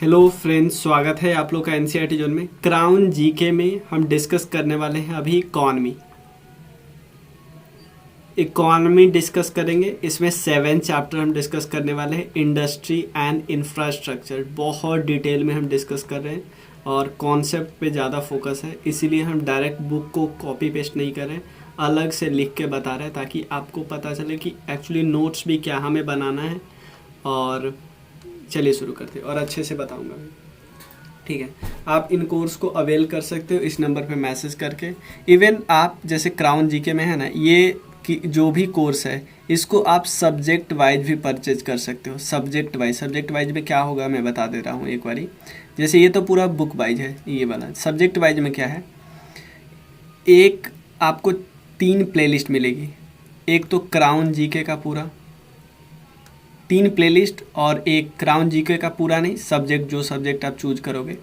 Hello friends, स्वागत है आप लोग का एनसीईआरटी जोन में। क्राउन जीके में हम डिस्कस करने वाले हैं अभी इकोनॉमी डिस्कस करेंगे। इसमें 7 चैप्टर हम डिस्कस करने वाले हैं। इंडस्ट्री एंड इंफ्रास्ट्रक्चर बहुत डिटेल में हम डिस्कस कर रहे हैं और कॉन्सेप्ट पे ज़्यादा फोकस है, इसीलिए हम डायरेक्ट बुक को कॉपी पेस्ट नहीं कर रहे हैं, अलग से लिख के बता रहे हैं ताकि आपको पता चले कि एक्चुअली नोट्स भी क्या हमें बनाना है। और चलिए शुरू करते हैं और अच्छे से बताऊंगा मैं, ठीक है। आप इन कोर्स को अवेल कर सकते हो इस नंबर पे मैसेज करके। इवन आप जैसे क्राउन जीके में है ना, ये कि जो भी कोर्स है इसको आप सब्जेक्ट वाइज भी परचेज कर सकते हो। सब्जेक्ट वाइज में क्या होगा मैं बता दे रहा हूँ एक बारी। जैसे ये तो पूरा बुक वाइज है, ये वाला सब्जेक्ट वाइज में क्या है, एक आपको 3 प्लेलिस्ट मिलेगी। एक तो क्राउन जीके का पूरा 3 प्लेलिस्ट और एक क्राउन जीके का पूरा नहीं, सब्जेक्ट जो सब्जेक्ट आप चूज करोगे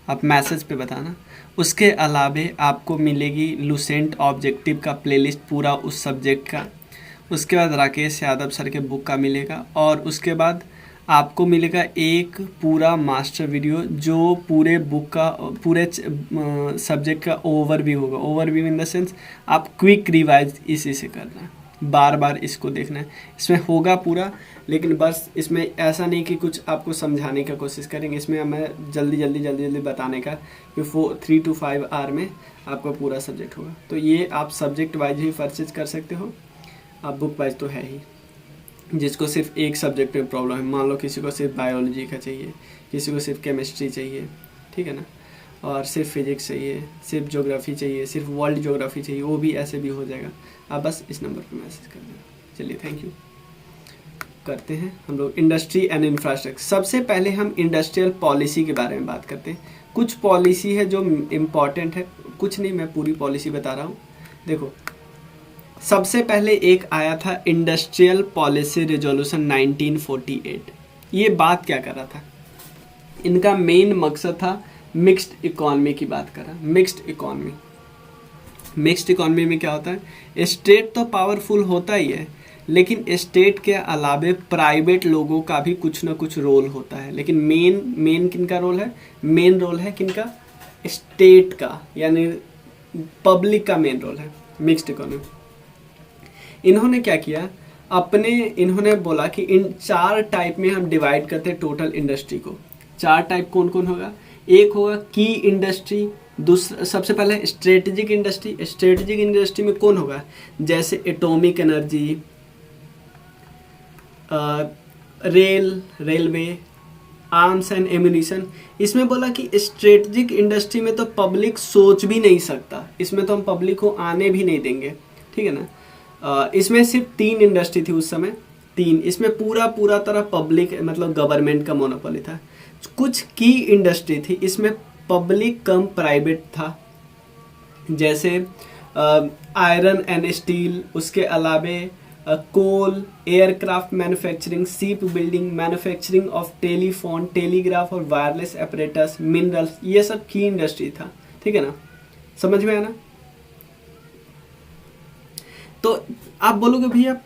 आप मैसेज पे बताना। उसके अलावे आपको मिलेगी लुसेंट ऑब्जेक्टिव का प्लेलिस्ट पूरा उस सब्जेक्ट का। उसके बाद राकेश यादव सर के बुक का मिलेगा और उसके बाद आपको मिलेगा एक पूरा मास्टर वीडियो जो पूरे बुक का पूरे सब्जेक्ट का ओवरव्यू होगा। ओवरव्यू इन द सेंस आप क्विक रिवाइज इसी से करना है, बार बार इसको देखना है। इसमें होगा पूरा, लेकिन बस इसमें ऐसा नहीं कि कुछ आपको समझाने का कोशिश करेंगे। इसमें मैं जल्दी बताने का कि 3 to 5 आवर में आपका पूरा सब्जेक्ट होगा। तो ये आप सब्जेक्ट वाइज ही परचेज कर सकते हो, आप बुक वाइज तो है ही। जिसको सिर्फ एक सब्जेक्ट में प्रॉब्लम है, मान लो किसी को सिर्फ बायोलॉजी का चाहिए, किसी को सिर्फ केमिस्ट्री चाहिए, ठीक है ना, और सिर्फ फिजिक्स चाहिए, सिर्फ ज्योग्राफी चाहिए, सिर्फ वर्ल्ड ज्योग्राफी चाहिए, वो भी ऐसे भी हो जाएगा। आप बस इस नंबर पर मैसेज कर देना। चलिए थैंक यू। करते हैं हम लोग इंडस्ट्री एंड इंफ्रास्ट्रक्चर। सबसे पहले हम इंडस्ट्रियल पॉलिसी के बारे में बात करते हैं। कुछ पॉलिसी है जो इम्पॉर्टेंट है, कुछ नहीं, मैं पूरी पॉलिसी बता रहा हूँ। देखो, सबसे पहले एक आया था इंडस्ट्रियल पॉलिसी रेजोल्यूशन 1948। ये बात क्या कर रहा था, इनका मेन मकसद था मिक्स्ड इकोनॉमी की बात कर रहा। मिक्स्ड इकोनॉमी में क्या होता है, स्टेट तो पावरफुल होता ही है, लेकिन स्टेट के अलावे प्राइवेट लोगों का भी कुछ ना कुछ रोल होता है। लेकिन मेन किनका रोल है, मेन रोल है किनका, स्टेट का, यानी पब्लिक का मेन रोल है मिक्स्ड इकोनॉमी। इन्होंने क्या किया, इन्होंने बोला कि इन 4 टाइप में हम डिवाइड करते हैं टोटल इंडस्ट्री को। 4 टाइप कौन कौन होगा, एक होगा की इंडस्ट्री, दूसरा सबसे पहले स्ट्रेटेजिक इंडस्ट्री। स्ट्रेटेजिक इंडस्ट्री में कौन होगा, जैसे atomic energy, railway, arms and ammunition. इसमें बोला कि स्ट्रेटेजिक इंडस्ट्री में तो पब्लिक सोच भी नहीं सकता, इसमें तो हम पब्लिक को आने भी नहीं देंगे, ठीक है ना। इसमें सिर्फ 3 इंडस्ट्री थी उस समय, 3। इसमें पूरा तरह पब्लिक मतलब गवर्नमेंट का मोनोपोली था। कुछ की इंडस्ट्री थी, इसमें पब्लिक कम प्राइवेट था, जैसे आयरन एंड स्टील, उसके अलावे coal, aircraft manufacturing, ship building, manufacturing of telephone, telegraph और वायरलेस ऑपरेटर्स, मिनरल्स, ये सब की इंडस्ट्री था, ठीक है ना। समझ में आया ना। तो आप बोलोगे भैया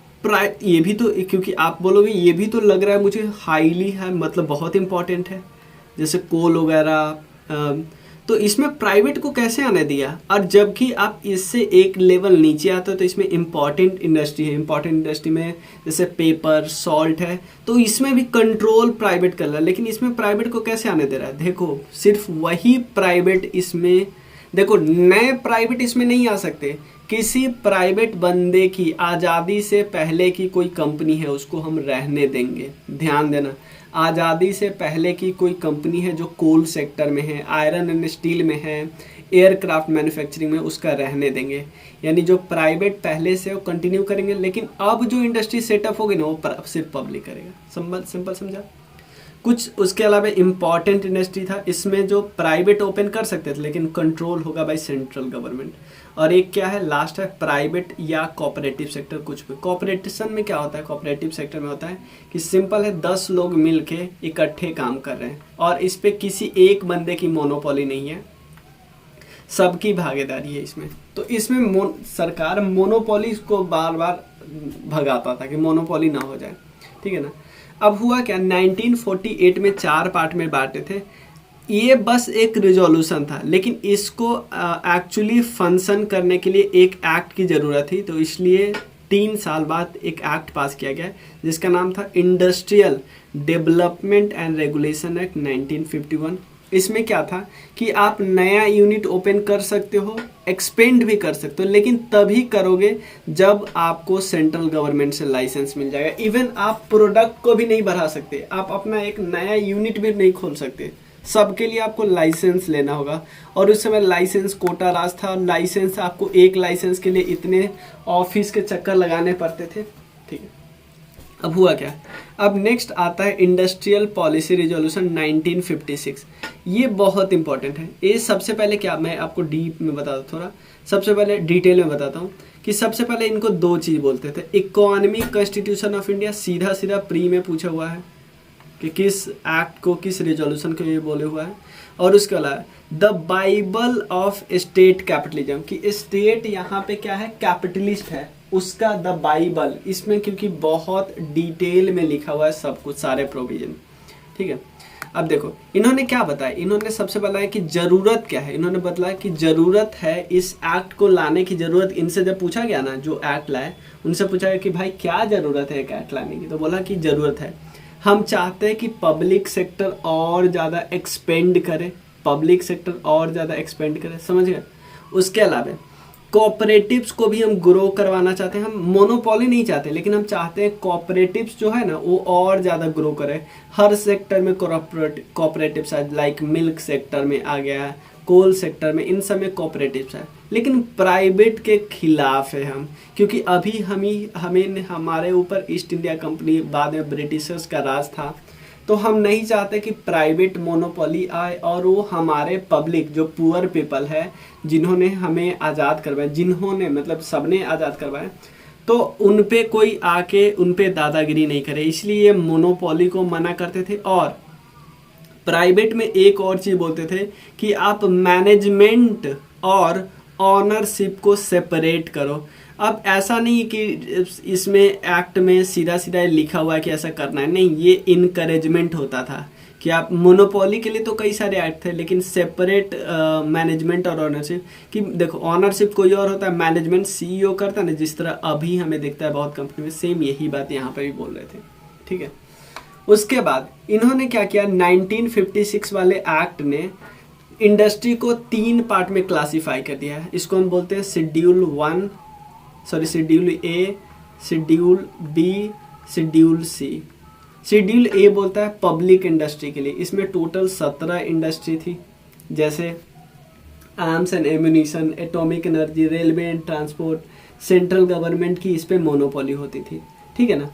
ये भी तो, क्योंकि आप बोलोगे ये भी तो लग रहा है मुझे हाईली है, मतलब बहुत इंपॉर्टेंट है, जैसे कोल वगैरह, तो इसमें प्राइवेट को कैसे आने दिया। और जबकि आप इससे एक लेवल नीचे आते हो तो इसमें इंपॉर्टेंट इंडस्ट्री है। इंपॉर्टेंट इंडस्ट्री में जैसे पेपर, सॉल्ट है, तो इसमें भी कंट्रोल प्राइवेट कर रहा है, लेकिन इसमें प्राइवेट को कैसे आने दे रहा है। देखो, सिर्फ वही प्राइवेट इसमें, देखो नए प्राइवेट इसमें नहीं आ सकते। किसी प्राइवेट बंदे की आज़ादी से पहले की कोई कंपनी है उसको हम रहने देंगे। ध्यान देना, आज़ादी से पहले की कोई कंपनी है जो कोल सेक्टर में है, आयरन एंड स्टील में है, एयरक्राफ्ट मैन्युफैक्चरिंग में, उसका रहने देंगे। यानी जो प्राइवेट पहले से वो कंटिन्यू करेंगे, लेकिन अब जो इंडस्ट्री सेटअप होगी ना वो सिर्फ पब्लिक करेगा। सिंपल समझा। कुछ उसके अलावा इम्पॉर्टेंट इंडस्ट्री था, इसमें जो प्राइवेट ओपन कर सकते थे लेकिन कंट्रोल होगा बाय सेंट्रल गवर्नमेंट। और एक क्या है, लास्ट है प्राइवेट या कोऑपरेटिव सेक्टर। कुछ भी कोऑपरेटिव में क्या होता है, कोऑपरेटिव सेक्टर में होता है कि सिंपल है 10 लोग मिलके इकट्ठे काम कर रहे हैं और इस पे किसी एक बंदे की मोनोपोली नहीं है, सबकी भागीदारी है इसमें। तो इसमें सरकार मोनोपोली को बार बार भगाता था कि मोनोपोली ना हो जाए, ठीक है ना। अब हुआ क्या, 1948 में 4 पार्ट में बांटे थे। ये बस एक रिजोल्यूशन था, लेकिन इसको एक्चुअली फंक्शन करने के लिए एक एक्ट की ज़रूरत थी, तो इसलिए 3 साल बाद एक एक्ट पास किया गया जिसका नाम था industrial development and regulation act 1951। इसमें क्या था कि आप नया यूनिट ओपन कर सकते हो, एक्सपेंड भी कर सकते हो, लेकिन तभी करोगे जब आपको सेंट्रल गवर्नमेंट से लाइसेंस मिल जाएगा। इवन आप प्रोडक्ट को भी नहीं बढ़ा सकते, आप अपना एक नया यूनिट भी नहीं खोल सकते, सबके लिए आपको लाइसेंस लेना होगा। और उस समय लाइसेंस कोटा राज था, और लाइसेंस आपको एक लाइसेंस के लिए इतने ऑफिस के चक्कर लगाने पड़ते थे। ठीक है, अब हुआ क्या, अब नेक्स्ट आता है इंडस्ट्रियल पॉलिसी रिजोल्यूशन 1956। ये बहुत इंपॉर्टेंट है। ये सबसे पहले क्या, मैं आपको डीप में बता दूं, थोड़ा सबसे पहले डिटेल में बताता हूँ कि सबसे पहले इनको 2 चीज़ बोलते थे। इकोनॉमिक कॉन्स्टिट्यूशन ऑफ इंडिया सीधा सीधा प्री में पूछा हुआ है कि किस एक्ट को, किस रिजोल्यूशन को ये बोले हुआ है। और उसके अलावा the Bible of state capitalism, कि स्टेट यहाँ पे क्या है, कैपिटलिस्ट है, उसका द बाइबल, इसमें क्योंकि बहुत डिटेल में लिखा हुआ है सब कुछ, सारे प्रोविजन। ठीक है, अब देखो इन्होंने क्या बताया, इन्होंने सबसे बताया कि जरूरत क्या है। इन्होंने बताया कि जरूरत है, इस एक्ट को लाने की जरूरत, इनसे जब पूछा गया ना जो एक्ट लाए, उनसे पूछा गया कि भाई क्या जरूरत है एक एक्ट लाने की, तो बोला कि जरूरत है, हम चाहते हैं कि पब्लिक सेक्टर और ज़्यादा एक्सपेंड करे, पब्लिक सेक्टर और ज़्यादा एक्सपेंड करे, समझ गए। उसके अलावा कोऑपरेटिव्स को भी हम ग्रो करवाना चाहते हैं, हम मोनोपोली नहीं चाहते, लेकिन हम चाहते हैं कोऑपरेटिव्स जो है ना वो और ज़्यादा ग्रो करे। हर सेक्टर में कोऑपरेटिव्स है, लाइक मिल्क सेक्टर में आ गया, कोल सेक्टर में, इन सब में कोऑपरेटिव्स है। लेकिन प्राइवेट के खिलाफ है हम, क्योंकि अभी हमें हमारे ऊपर ईस्ट इंडिया कंपनी, बाद में ब्रिटिशर्स का राज था, तो हम नहीं चाहते कि प्राइवेट मोनोपोली आए और वो हमारे पब्लिक जो पुअर पीपल है, जिन्होंने हमें आज़ाद करवाया, जिन्होंने मतलब सबने आज़ाद करवाया, तो उन पे कोई आके उन पे दादागिरी नहीं करे, इसलिए मोनोपोली को मना करते थे। और प्राइवेट में एक और चीज़ बोलते थे कि आप मैनेजमेंट और ऑनरशिप को सेपरेट करो। अब ऐसा नहीं कि इसमें एक्ट में सीधा सीधा लिखा हुआ है कि ऐसा करना है, नहीं, ये इनकरेजमेंट होता था कि आप मोनोपोली के लिए तो कई सारे एक्ट थे, लेकिन सेपरेट मैनेजमेंट और ऑनरशिप, कि देखो ऑनरशिप कोई और होता है, मैनेजमेंट सीईओ करता है ना, जिस तरह अभी हमें दिखता है बहुत कंपनी में, सेम यही बात यहाँ पे भी बोल रहे थे। ठीक है, उसके बाद इन्होंने क्या किया, 1956 वाले एक्ट ने इंडस्ट्री को 3 पार्ट में क्लासीफाई कर दिया है। इसको हम बोलते हैं schedule A, schedule B, schedule C. Schedule A बोलता है पब्लिक इंडस्ट्री के लिए, इसमें टोटल 17 इंडस्ट्री थी, जैसे arms and ammunition, atomic energy, railway and transport. Central government की इस पे मोनोपोली होती थी, ठीक है ना।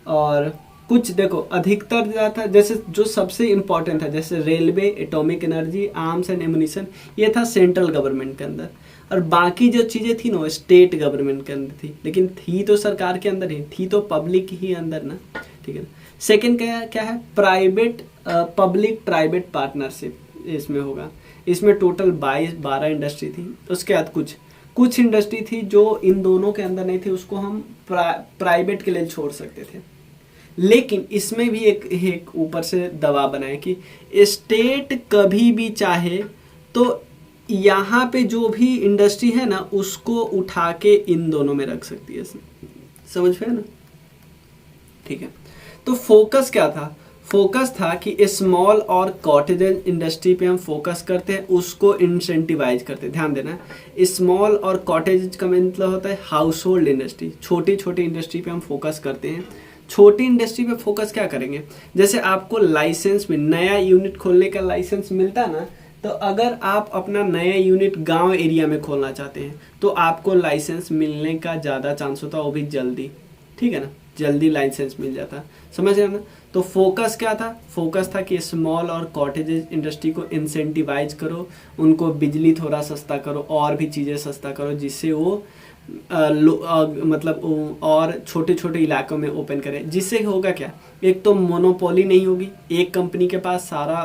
और कुछ देखो अधिकतर ज़्यादा, जैसे जो सबसे इम्पोर्टेंट था, जैसे railway, atomic energy, arms and ammunition, ये था सेंट्रल गवर्नमेंट के अंदर, और बाकी जो चीज़ें थी ना स्टेट गवर्नमेंट के अंदर थी, लेकिन थी तो सरकार के अंदर ही, थी तो पब्लिक ही अंदर ना, ठीक है ना। सेकेंड क्या है, प्राइवेट पब्लिक प्राइवेट पार्टनरशिप इसमें होगा। इसमें टोटल 12 इंडस्ट्री थी। उसके बाद कुछ इंडस्ट्री थी जो इन दोनों के अंदर नहीं थी, उसको हम प्राइवेट के लिए छोड़ सकते थे। लेकिन इसमें भी एक ऊपर से दबाव बनाए कि स्टेट कभी भी चाहे तो यहाँ पे जो भी इंडस्ट्री है ना उसको उठा के इन दोनों में रख सकती है, समझ में ना, ठीक है। तो फोकस क्या था, फोकस था कि स्मॉल और कॉटेज इंडस्ट्री पे हम फोकस करते हैं, उसको इंसेंटिवाइज करते हैं। ध्यान देना, स्मॉल और कॉटेज का मतलब होता है हाउस होल्ड इंडस्ट्री, छोटी छोटी इंडस्ट्री पे हम फोकस करते हैं। छोटी इंडस्ट्री पे फोकस क्या करेंगे, जैसे आपको लाइसेंस में नया यूनिट खोलने का लाइसेंस मिलता है ना, तो अगर आप अपना नया यूनिट गांव एरिया में खोलना चाहते हैं तो आपको लाइसेंस मिलने का ज़्यादा चांस होता है, वो भी जल्दी, ठीक है ना, जल्दी लाइसेंस मिल जाता, समझ रहे ना। तो फोकस क्या था, फोकस था कि स्मॉल और कॉटेज इंडस्ट्री को इंसेंटिवाइज करो, उनको बिजली थोड़ा सस्ता करो और भी चीज़ें सस्ता करो, जिससे वो मतलब और छोटे छोटे इलाकों में ओपन करें, जिससे होगा क्या, एक तो मोनोपोली नहीं होगी, एक कंपनी के पास सारा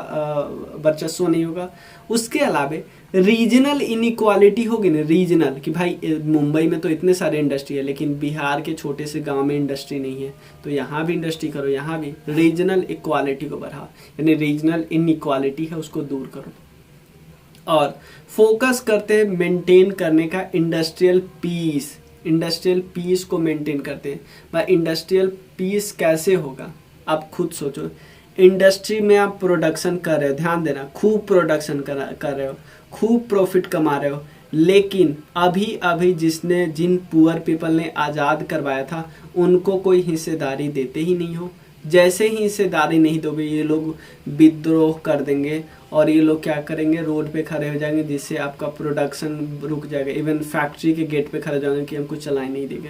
वर्चस्व नहीं होगा, उसके अलावा रीजनल इनइक्वालिटी होगी ना, रीजनल कि भाई मुंबई में तो इतने सारे इंडस्ट्री है लेकिन बिहार के छोटे से गांव में इंडस्ट्री नहीं है, तो यहाँ भी इंडस्ट्री करो, यहाँ भी रीजनल इक्वालिटी को बढ़ाओ, यानी रीजनल इनइक्वालिटी है उसको दूर करो। और फोकस करते हैं मेंटेन करने का इंडस्ट्रियल पीस, इंडस्ट्रियल पीस को मेंटेन करते हैं। भाई इंडस्ट्रियल पीस कैसे होगा, आप खुद सोचो। इंडस्ट्री में आप प्रोडक्शन कर रहे हो, ध्यान देना, खूब प्रोडक्शन कर रहे हो, खूब प्रॉफिट कमा रहे हो, लेकिन अभी अभी जिन पुअर पीपल ने आज़ाद करवाया था उनको कोई हिस्सेदारी देते ही नहीं हो। जैसे ही हिस्सेदारी नहीं दोगे ये लोग विद्रोह कर देंगे और ये लोग क्या करेंगे, रोड पे खड़े हो जाएंगे, जिससे आपका प्रोडक्शन रुक जाएगा, इवन फैक्ट्री के गेट पे खड़े हो जाएंगे कि हमको चलाए नहीं देंगे।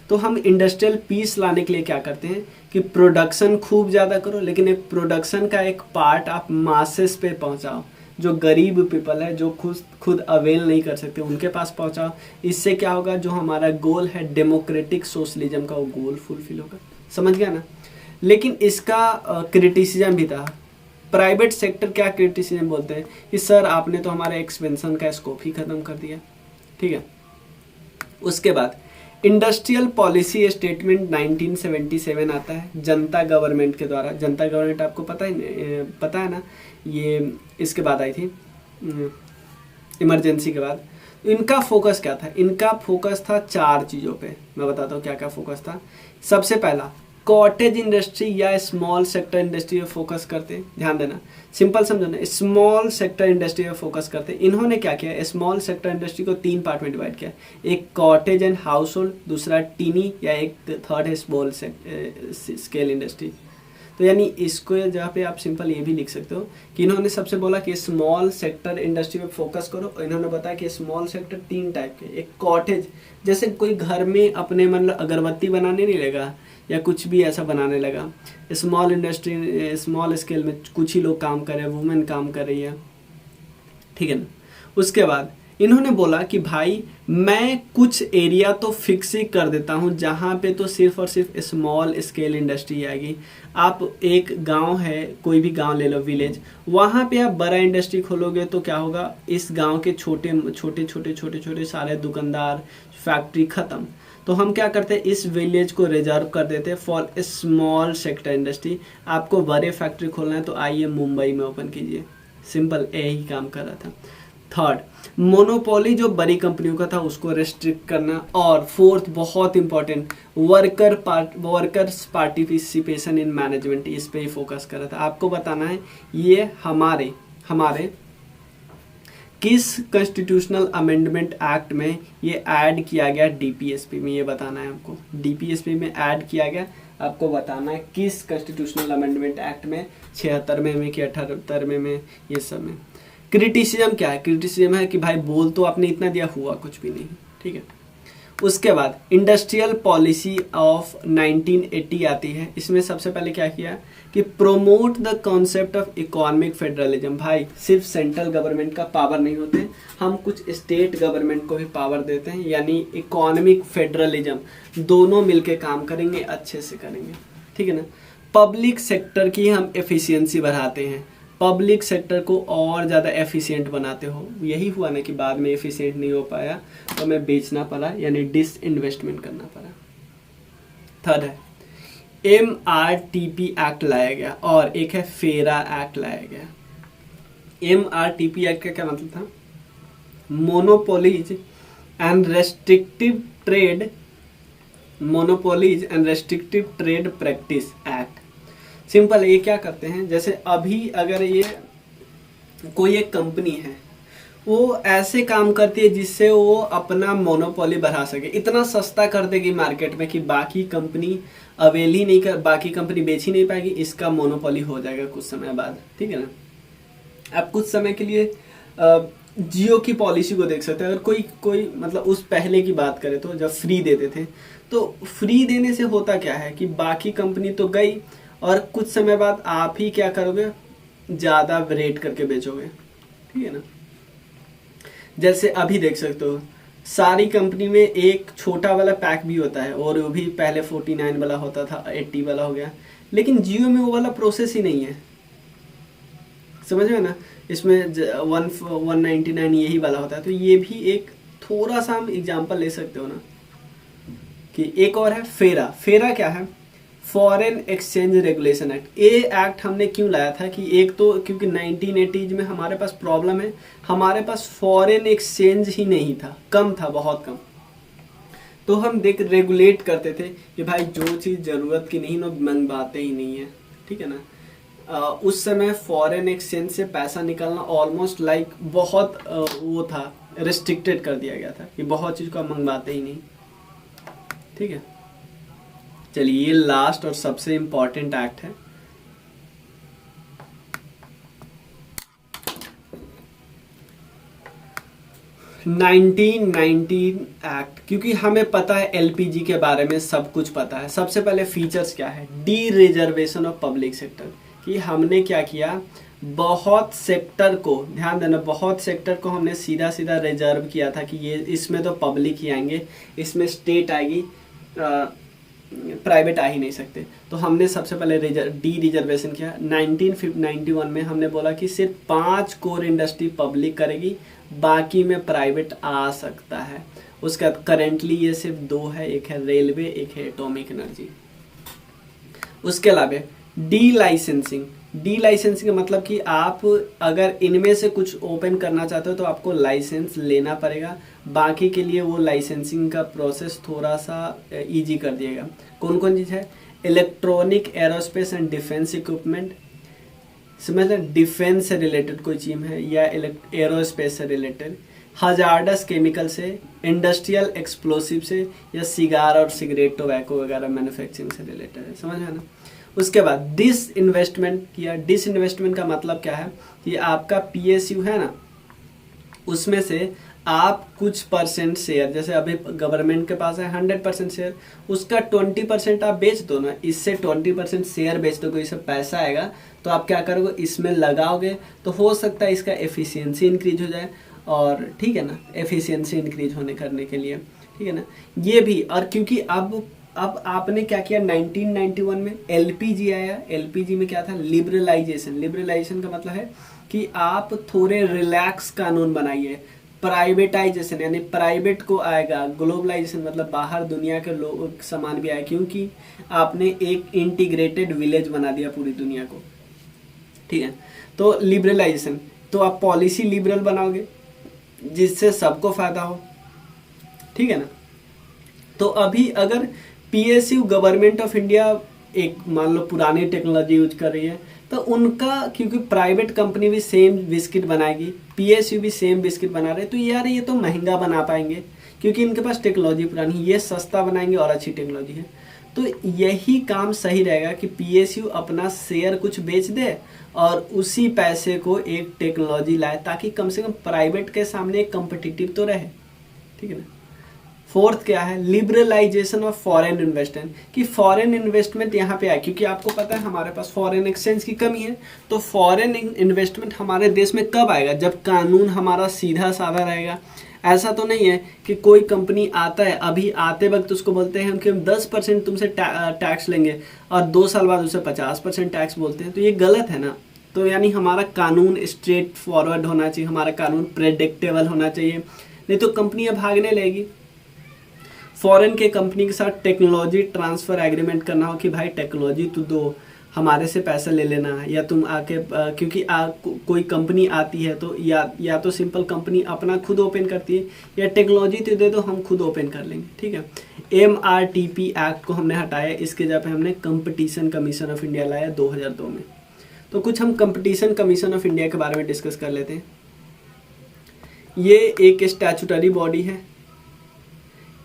तो हम इंडस्ट्रियल पीस लाने के लिए क्या करते हैं कि प्रोडक्शन खूब ज़्यादा करो, लेकिन एक प्रोडक्शन का एक पार्ट आप मासेस पे पहुंचाओ, जो गरीब पीपल है, जो खुद अवेल नहीं कर सकते, उनके पास पहुंचाओ। इससे क्या होगा, जो हमारा गोल है डेमोक्रेटिक सोशलिज्म का, वो गोल फुलफिल होगा। समझ गया ना। लेकिन इसका क्रिटिसिज्म भी था। प्राइवेट सेक्टर क्या क्रिटिसिज्म बोलते हैं कि सर आपने तो हमारे एक्सपेंशन का स्कोप ही खत्म कर दिया। ठीक है, उसके बाद इंडस्ट्रियल पॉलिसी स्टेटमेंट 1977 आता है जनता गवर्नमेंट के द्वारा। जनता गवर्नमेंट आपको पता है ना, ये इसके बाद आई थी, इमरजेंसी के बाद। इनका फोकस क्या था, इनका फोकस था 4 चीज़ों पे। मैं बताता हूँ क्या क्या फोकस था। सबसे पहला कॉटेज इंडस्ट्री या स्मॉल सेक्टर इंडस्ट्री पे फोकस करते हैं। ध्यान देना, सिंपल समझो ना, स्मॉल सेक्टर इंडस्ट्री पे फोकस करते हैं। इन्होंने क्या किया, स्मॉल सेक्टर इंडस्ट्री को 3 पार्ट में डिवाइड किया, एक कॉटेज एंड हाउस होल्ड, दूसरा टीनी, या एक थर्ड है स्मॉल स्केल इंडस्ट्री। तो यानी इसको जहाँ पे आप सिंपल ये भी लिख सकते हो कि इन्होंने सबसे बोला कि स्मॉल सेक्टर इंडस्ट्री पे फोकस करो, और इन्होंने बताया कि स्मॉल सेक्टर 3 टाइप के, एक कॉटेज, जैसे कोई घर में अपने मतलब अगरबत्ती बनाने नहीं लगा या कुछ भी ऐसा बनाने लगा, स्मॉल इंडस्ट्री, स्मॉल स्केल में कुछ ही लोग काम कर रहे हैं, वुमेन काम कर रही है, ठीक है ना। उसके बाद इन्होंने बोला कि भाई मैं कुछ एरिया तो फिक्स ही कर देता हूँ जहाँ पे तो सिर्फ और सिर्फ स्मॉल स्केल इंडस्ट्री आएगी। आप एक गांव है, कोई भी गांव ले लो, विलेज, वहाँ पे आप बड़ा इंडस्ट्री खोलोगे तो क्या होगा, इस गांव के छोटे सारे दुकानदार, फैक्ट्री खत्म। तो हम क्या करते हैं, इस विलेज को रिजर्व कर देते हैं फॉर स्मॉल सेक्टर इंडस्ट्री। आपको बड़े फैक्ट्री खोलना है तो आइए मुंबई में ओपन कीजिए। सिंपल यही काम कर रहा था। थर्ड, मोनोपोली जो बड़ी कंपनियों का था उसको रेस्ट्रिक्ट करना। और फोर्थ, बहुत important, workers participation in management, इस पे ही फोकस कर रहा था। आपको बताना है ये हमारे किस कॉन्स्टिट्यूशनल अमेंडमेंट एक्ट में ये ऐड किया गया, डीपीएसपी में, ये बताना है आपको। डीपीएसपी में ऐड किया गया, आपको बताना है किस कॉन्स्टिट्यूशनल अमेंडमेंट एक्ट में, 76वें में कि 78वें में, ये सब में। क्रिटिसिज्म क्या है, क्रिटिसिज्म है कि भाई बोल तो आपने इतना दिया, हुआ कुछ भी नहीं। ठीक है, उसके बाद इंडस्ट्रियल पॉलिसी ऑफ 1980 आती है। इसमें सबसे पहले क्या किया कि promote the concept of economic federalism. भाई सिर्फ सेंट्रल गवर्नमेंट का पावर नहीं होते, हम कुछ स्टेट गवर्नमेंट को भी पावर देते हैं, यानी इकोनॉमिक फेडरलिज्म, दोनों मिलके काम करेंगे, अच्छे से करेंगे। ठीक है ना। पब्लिक सेक्टर की हम एफिशिएंसी बढ़ाते हैं, पब्लिक सेक्टर को और ज़्यादा एफिशिएंट बनाते हो। यही हुआ ना कि बाद में एफिशिएंट नहीं हो पाया तो हमें बेचना पड़ा, यानी डिसइन्वेस्टमेंट करना पड़ा। थर्ड है MRTP एक्ट लाया गया, और एक है फेरा एक्ट लाया गया। MRTP एक्ट का क्या मतलब था, monopolies and restrictive trade practice act. Simple, ये क्या करते हैं, जैसे अभी अगर ये कोई एक कंपनी है, वो ऐसे काम करती है जिससे वो अपना मोनोपोली बढ़ा सके, इतना सस्ता कर देगी मार्केट में कि बाकी कंपनी अवेल ही नहीं कर, बाकी कंपनी बेच ही नहीं पाएगी, इसका मोनोपोली हो जाएगा कुछ समय बाद। ठीक है ना। आप कुछ समय के लिए जियो की पॉलिसी को देख सकते हैं। अगर कोई मतलब उस पहले की बात करें तो जब फ्री देते थे, तो फ्री देने से होता क्या है कि बाकी कंपनी तो गई और कुछ समय बाद आप ही क्या करोगे, ज़्यादा रेट करके बेचोगे। ठीक है ना। जैसे अभी देख सकते हो सारी कंपनी में एक छोटा वाला पैक भी होता है, और वो भी पहले 49 वाला होता था, 80 वाला हो गया, लेकिन जियो में वो वाला प्रोसेस ही नहीं है, समझ में ना। इसमें 199 यही वाला होता है। तो ये भी एक थोड़ा सा हम एग्जांपल ले सकते हो ना। कि एक और है फेरा। फेरा क्या है? Foreign exchange regulation act. ये एक्ट हमने क्यों लाया था कि एक तो क्योंकि 1980s में हमारे पास प्रॉब्लम है, हमारे पास फॉरेन एक्सचेंज ही नहीं था, कम था, बहुत कम। तो हम रेगुलेट करते थे कि भाई जो चीज़ ज़रूरत की नहीं, लोग मंगवाते ही नहीं है, ठीक है ना। उस समय फॉरेन एक्सचेंज से पैसा निकालना ऑलमोस्ट लाइक बहुत वो था, रिस्ट्रिक्टेड कर दिया गया था कि बहुत चीज़ को आप मंगवाते ही नहीं, ठीक है। चलिए, ये लास्ट और सबसे इम्पॉर्टेंट एक्ट है। (1919) एक्ट, क्योंकि हमें पता है एलपीजी के बारे में सब कुछ पता है। सबसे पहले फीचर्स क्या है? D reservation of public sector. कि हमने क्या किया, बहुत सेक्टर को, ध्यान देना, बहुत सेक्टर को हमने सीधा सीधा रिजर्व किया था कि ये इसमें तो पब्लिक ही आएंगे, इसमें स्टेट आएगी, प्राइवेट आ ही नहीं सकते। तो हमने सबसे पहले डी रिजर्वेशन किया। 1991 में हमने बोला कि सिर्फ 5 कोर इंडस्ट्री पब्लिक करेगी, बाकी में प्राइवेट आ सकता है। उसका करेंटली ये सिर्फ 2 है, एक है रेलवे, एक है एटॉमिक एनर्जी। उसके अलावा डी लाइसेंसिंग। डी लाइसेंसिंग का मतलब कि आप अगर इनमें से कुछ ओपन करना चाहते हो तो आपको लाइसेंस लेना पड़ेगा, बाकी के लिए वो लाइसेंसिंग का प्रोसेस थोड़ा सा इजी कर दिएगा। कौन कौन चीज़ है? Electronic, aerospace and defence equipment, समझ लें, डिफेंस से रिलेटेड कोई चीज़ है या एरोस्पेस से रिलेटेड, हजार्डस केमिकल से, इंडस्ट्रियल एक्सप्लोसिव से, या सिगार और सिगरेट, टोबैको वगैरह मैन्युफैक्चरिंग से रिलेटेड है, समझ में ना। उसके बाद डिस इन्वेस्टमेंट किया। डिस इन्वेस्टमेंट का मतलब क्या है कि आपका पीएसयू है ना, उसमें से आप कुछ परसेंट शेयर, जैसे अभी गवर्नमेंट के पास है 100% शेयर, उसका 20% आप बेच दो ना, इससे 20% शेयर बेच दो, इससे पैसा आएगा तो आप क्या करोगे, इसमें लगाओगे, तो हो सकता है इसका एफिशिएंसी इंक्रीज हो जाए, और ठीक है ना, एफिशिएंसी इंक्रीज होने करने के लिए, ठीक है ना, ये भी। और क्योंकि अब आपने क्या किया, 1991 में एलपीजी आया। एलपीजी में क्या था? लिबरलाइजेशन। लिबरलाइजेशन का मतलब है कि आप थोड़े रिलैक्स कानून बनाइए। प्राइवेटाइजेशन यानी प्राइवेट को आएगा। ग्लोबलाइजेशन मतलब बाहर दुनिया के लोग सामान भी आए, क्योंकि आपने एक इंटीग्रेटेड विलेज बना दिया पूरी दुनिया को, ठीक है। तो लिबरलाइजेशन, तो आप पॉलिसी लिबरल बनाओगे जिससे सबको फायदा हो, ठीक है ना। तो अभी अगर पीएसयू गवर्नमेंट ऑफ इंडिया एक मान लो पुरानी टेक्नोलॉजी यूज कर रही है, तो उनका, क्योंकि प्राइवेट कंपनी भी सेम बिस्किट बनाएगी, पीएसयू भी सेम बिस्किट बना रहे, तो यार ये तो महंगा बना पाएंगे क्योंकि इनके पास टेक्नोलॉजी पुरानी, ये सस्ता बनाएंगे और अच्छी टेक्नोलॉजी है। तो यही काम सही रहेगा कि पीएसयू अपना शेयर कुछ बेच दे और उसी पैसे को एक टेक्नोलॉजी लाए, ताकि कम से कम प्राइवेट के सामने एक कम्पिटिटिव तो रहे, ठीक है ना। फोर्थ क्या है? लिबरलाइजेशन ऑफ फॉरेन इन्वेस्टमेंट, कि फॉरेन इन्वेस्टमेंट यहाँ पे आए, क्योंकि आपको पता है हमारे पास फॉरेन एक्सचेंज की कमी है। तो फॉरेन इन्वेस्टमेंट हमारे देश में कब आएगा? जब कानून हमारा सीधा साधा रहेगा। ऐसा तो नहीं है कि कोई कंपनी आता है, अभी आते वक्त उसको बोलते हैं हम कि हम 10% तुमसे टैक्स लेंगे, और 2 साल बाद उसे 50% टैक्स बोलते हैं, तो ये गलत है ना। तो यानी हमारा कानून स्ट्रेट फॉरवर्ड होना चाहिए, हमारा कानून प्रेडिक्टेबल होना चाहिए, नहीं तो कंपनियां भागने लगेगी। फॉरेन के कंपनी के साथ टेक्नोलॉजी ट्रांसफ़र एग्रीमेंट करना हो कि भाई टेक्नोलॉजी तू दो, हमारे से पैसा ले लेना, या तुम आके क्योंकि कोई कंपनी आती है तो या तो सिंपल कंपनी अपना खुद ओपन करती है, या टेक्नोलॉजी तो दे दो हम खुद ओपन कर लेंगे, ठीक है। MRTP एक्ट को हमने हटाया, इसके जगह पे हमने कंपटीशन कमीशन ऑफ इंडिया लाया 2002 में। तो कुछ हम कंपटीशन कमीशन ऑफ इंडिया के बारे में डिस्कस कर लेते हैं। ये एक स्टैचुटरी बॉडी है।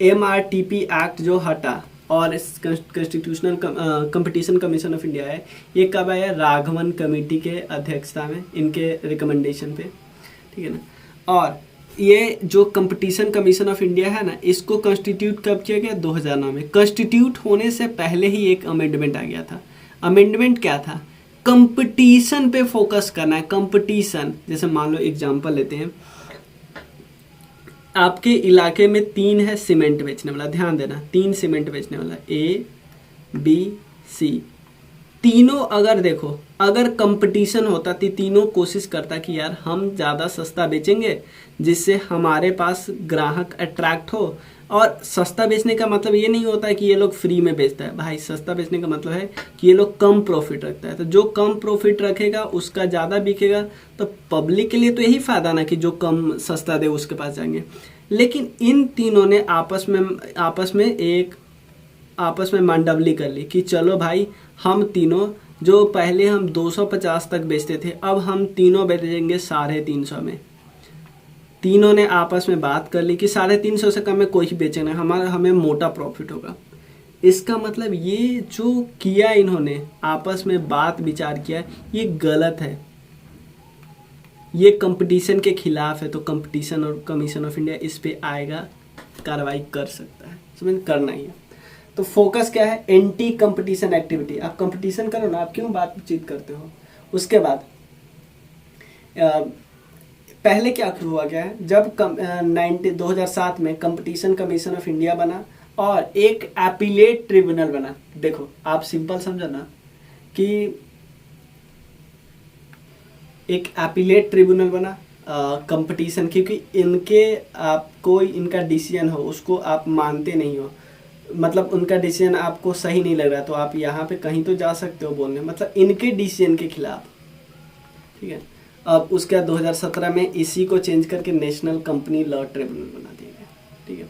MRTP एक्ट जो हटा और constitutional competition commission of India है, ये कब आया? राघवन कमेटी के अध्यक्षता में, इनके रिकमेंडेशन पे, ठीक है ना। और ये जो कंपटीशन कमीशन ऑफ इंडिया है ना, इसको कॉन्स्टिट्यूट कब किया गया? 2009 में। कॉन्स्टिट्यूट होने से पहले ही एक अमेंडमेंट आ गया था। अमेंडमेंट क्या था? कंपटीशन पे फोकस करना है। कंपटीशन, जैसे मान लो एग्जांपल लेते हैं, आपके इलाके में 3 है सीमेंट बेचने वाला, ध्यान देना 3 सीमेंट बेचने वाला, ए बी सी। तीनों अगर देखो, अगर कंपटीशन होता तो तीनों कोशिश करता कि यार हम ज़्यादा सस्ता बेचेंगे जिससे हमारे पास ग्राहक अट्रैक्ट हो। और सस्ता बेचने का मतलब ये नहीं होता है कि ये लोग फ्री में बेचता है भाई, सस्ता बेचने का मतलब है कि ये लोग कम प्रॉफिट रखता है। तो जो कम प्रॉफिट रखेगा उसका ज़्यादा बिकेगा, तो पब्लिक के लिए तो यही फ़ायदा ना कि जो कम सस्ता दे उसके पास जाएंगे। लेकिन इन तीनों ने आपस में मंडवली कर ली कि चलो भाई हम तीनों, जो पहले हम 250 तक बेचते थे अब हम तीनों बेचेंगे 350 में। तीनों ने आपस में बात कर ली कि 350 से कम में कोई बेचेगा, हमें मोटा प्रॉफिट होगा। इसका मतलब ये जो किया इन्होंने आपस में बात विचार किया, ये गलत है, ये कंपटीशन के खिलाफ है। तो कंपटीशन और कमीशन ऑफ इंडिया इस पे आएगा, कार्रवाई कर सकता है, समझ करना ही है। तो फोकस क्या है, एंटी कंपटीशन एक्टिविटी। आप कंपटीशन करो ना, आप क्यों बातचीत करते हो। उसके बाद पहले क्या हुआ क्या है, जब 2007 में कंपटीशन कमीशन ऑफ इंडिया बना और एक एपीलेट ट्रिब्यूनल बना। देखो आप सिंपल समझो ना कि एक एपीलेट ट्रिब्यूनल बना कंपटीशन, क्योंकि इनके आपको इनका डिसीजन हो उसको आप मानते नहीं हो, मतलब उनका डिसीजन आपको सही नहीं लग रहा, तो आप यहाँ पे कहीं तो जा सकते हो बोलने, मतलब इनके डिसीजन के खिलाफ, ठीक है। अब उसके बाद 2017 में इसी को चेंज करके नेशनल कंपनी लॉ ट्रिब्यूनल बना दिया गया, ठीक है।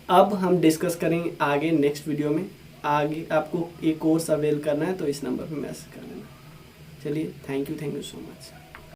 अब हम डिस्कस करेंगे आगे नेक्स्ट वीडियो में। आगे आपको एक कोर्स अवेल करना है तो इस नंबर पे मैसेज कर देना। चलिए, थैंक यू सो मच।